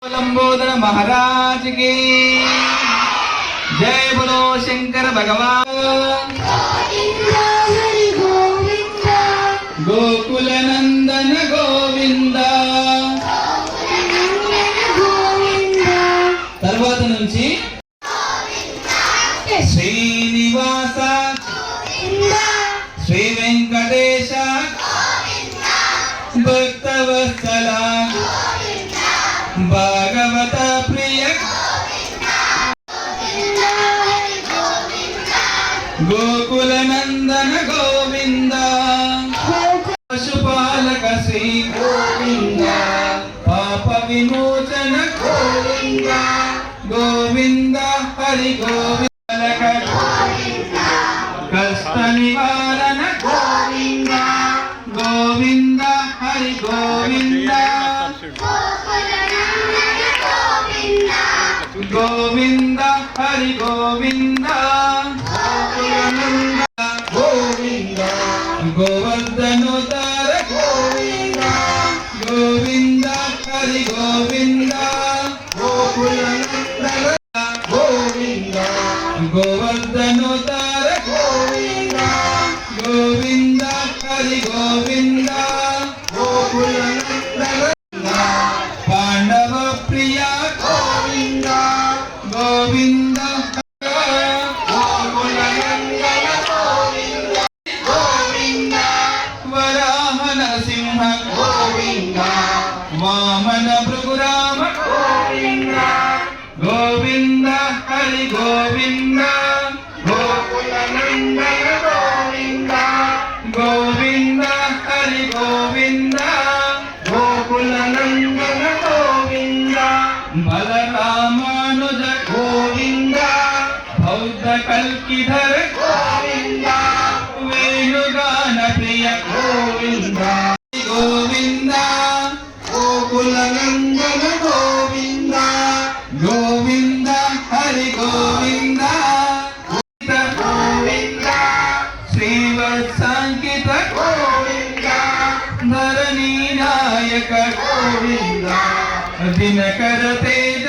लंबोदर महाराज की जय। बोलो शंकर भगवान। गोकुल नंदन गोविंद। తర్వాత నుంచి శ్రీనివాస శ్రీ వెంకటేశ భక్తవత్సల భాగవత ప్రియ గోకుల నందన గోవింద। పశుపాలక శ్రీ గోవింద। పాప విమోచన గోవింద గోవింద హరి గోవింద। కష్ట నివారణ గోవింద గోవింద హరి గోవింద గోవింద హరి గోవింద గోవింద గోవర్ధనోత్తర గోవింద గోవింద హరి గోవింద గోవింద గోవర్ధనోత్తర గోవింద గోవింద హరి గోవింద పాండవ ప్రియ గోవింద గోవింద వరాహ నరసింహ గోవింద వామన భృగురామ గోవింద గోవింద హరి గోవింద గోకుల నందన గోవింద గోవింద హరి గోవింద గోకుల నందన గోవింద బలరామానుజ గోవింద బౌద్ధ కల్కిధర గోవింద వేణుగాన ప్రియ గోవింద గోవింద గోకుల నందన గోవింద గోవింద హరి గోవింద గోవింద శ్రీవత్సాంకిత గోవింద ధరణీ నాయక గోవింద దినకర తేజ